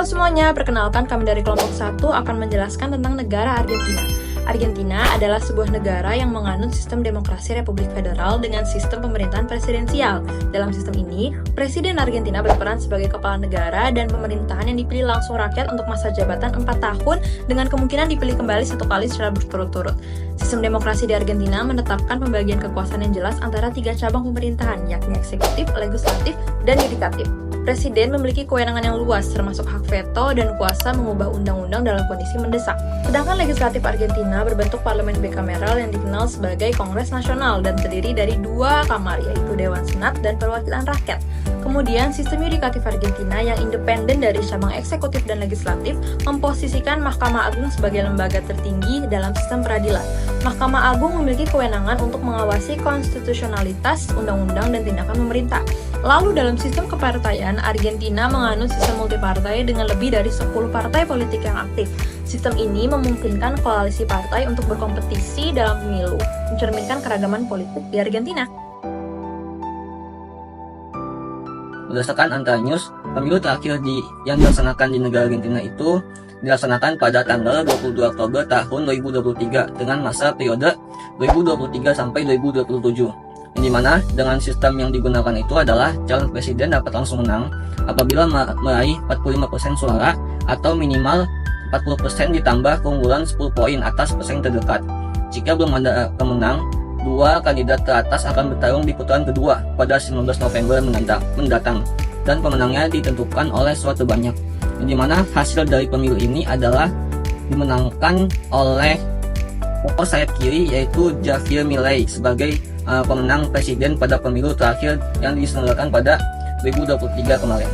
Halo semuanya, perkenalkan kami dari kelompok 1 akan menjelaskan tentang negara Argentina. Argentina adalah sebuah negara yang menganut sistem demokrasi Republik Federal dengan sistem pemerintahan presidensial. Dalam sistem ini, Presiden Argentina berperan sebagai kepala negara dan pemerintahan yang dipilih langsung rakyat untuk masa jabatan 4 tahun dengan kemungkinan dipilih kembali 1 kali secara berturut-turut. Sistem demokrasi di Argentina menetapkan pembagian kekuasaan yang jelas antara 3 cabang pemerintahan, yakni eksekutif, legislatif, dan yudikatif. Presiden memiliki kewenangan yang luas, termasuk hak veto dan kuasa mengubah undang-undang dalam kondisi mendesak. Sedangkan legislatif Argentina berbentuk parlemen bikameral yang dikenal sebagai Kongres Nasional dan terdiri dari 2 kamar, yaitu Dewan Senat dan Perwakilan Rakyat. Kemudian, sistem yudikatif Argentina yang independen dari cabang eksekutif dan legislatif memposisikan Mahkamah Agung sebagai lembaga tertinggi dalam sistem peradilan. Mahkamah Agung memiliki kewenangan untuk mengawasi konstitusionalitas, undang-undang, dan tindakan pemerintah. Lalu dalam sistem kepartaian, Argentina menganut sistem multipartai dengan lebih dari 10 partai politik yang aktif. Sistem ini memungkinkan koalisi partai untuk berkompetisi dalam pemilu, mencerminkan keragaman politik di Argentina. Berdasarkan Antara News, pemilu terakhir yang dilaksanakan di negara Argentina itu dilaksanakan pada tanggal 22 Oktober tahun 2023 dengan masa periode 2023 sampai 2027. Yang dimana dengan sistem yang digunakan itu adalah calon presiden dapat langsung menang apabila meraih 45% suara atau minimal 40% ditambah keunggulan 10 poin atas pesaing terdekat. Jika belum ada pemenang, 2 kandidat teratas akan bertarung di putaran kedua pada 19 November mendatang dan pemenangnya ditentukan oleh suara terbanyak. Yang dimana hasil dari pemilu ini adalah dimenangkan oleh tokoh sayap kiri yaitu Javier Milei sebagai pemenang presiden pada pemilu terakhir yang diselenggarakan pada 2023 kemarin.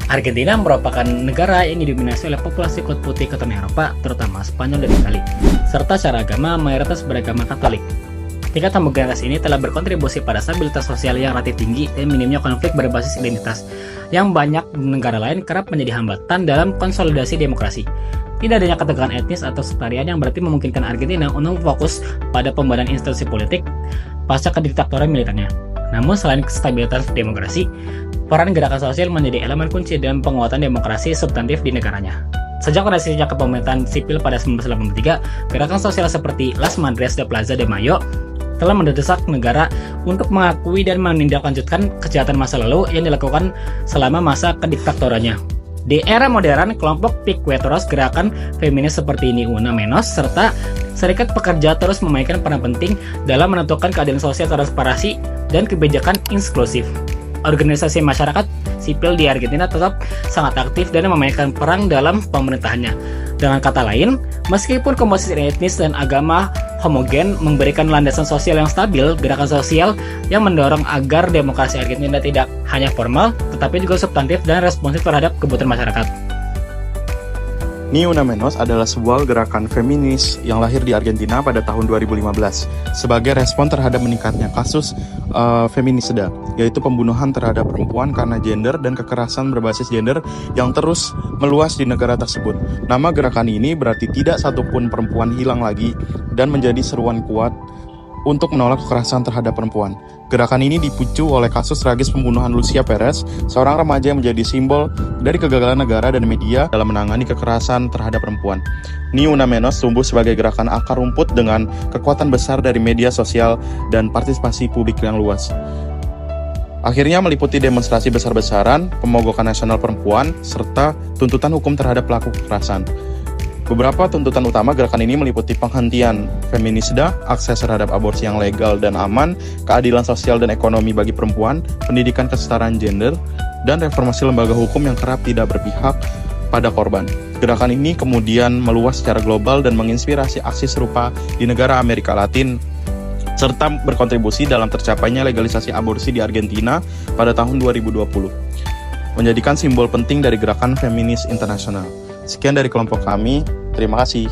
Argentina merupakan negara yang didominasi oleh populasi kulit putih keturunan Eropa, terutama Spanyol dan Itali, serta secara agama mayoritas beragama Katolik. Tingkat homogenitas ini telah berkontribusi pada stabilitas sosial yang relatif tinggi dan minimnya konflik berbasis identitas, yang banyak negara lain kerap menjadi hambatan dalam konsolidasi demokrasi. Tidak adanya ketegangan etnis atau sektarian yang berarti memungkinkan Argentina untuk fokus pada pembangunan institusi politik pasca kediktatoran militernya. Namun selain stabilitas demokrasi, peran gerakan sosial menjadi elemen kunci dalam penguatan demokrasi substantif di negaranya. Sejak realisasinya kepemerintahan sipil pada 1983, gerakan sosial seperti Las Madres de Plaza de Mayo telah mendesak negara untuk mengakui dan menindaklanjutkan kejahatan masa lalu yang dilakukan selama masa kediktatorannya. Di era modern, kelompok Piqueteros, gerakan feminis seperti Ni Una Menos, serta serikat pekerja terus memainkan peran penting dalam menentukan keadilan sosial, transparansi, dan kebijakan inklusif. Organisasi masyarakat sipil di Argentina tetap sangat aktif dan memainkan peran dalam pemerintahannya. Dengan kata lain, meskipun komposisi etnis dan agama homogen memberikan landasan sosial yang stabil, gerakan sosial yang mendorong agar demokrasi Argentina tidak hanya formal, tetapi juga substantif dan responsif terhadap kebutuhan masyarakat. Ni Una Menos adalah sebuah gerakan feminis yang lahir di Argentina pada tahun 2015 sebagai respon terhadap meningkatnya kasus feminisida, yaitu pembunuhan terhadap perempuan karena gender dan kekerasan berbasis gender yang terus meluas di negara tersebut. Nama gerakan ini berarti tidak satupun perempuan hilang lagi dan menjadi seruan kuat untuk menolak kekerasan terhadap perempuan. Gerakan ini dipicu oleh kasus tragis pembunuhan Lucia Perez, seorang remaja yang menjadi simbol dari kegagalan negara dan media dalam menangani kekerasan terhadap perempuan. Ni Una Menos tumbuh sebagai gerakan akar rumput dengan kekuatan besar dari media sosial dan partisipasi publik yang luas. Akhirnya meliputi demonstrasi besar-besaran, pemogokan nasional perempuan, serta tuntutan hukum terhadap pelaku kekerasan. Beberapa tuntutan utama gerakan ini meliputi penghentian feminisida, akses terhadap aborsi yang legal dan aman, keadilan sosial dan ekonomi bagi perempuan, pendidikan kesetaraan gender, dan reformasi lembaga hukum yang kerap tidak berpihak pada korban. Gerakan ini kemudian meluas secara global dan menginspirasi aksi serupa di negara Amerika Latin, serta berkontribusi dalam tercapainya legalisasi aborsi di Argentina pada tahun 2020, menjadikan simbol penting dari gerakan feminis internasional. Sekian dari kelompok kami, terima kasih.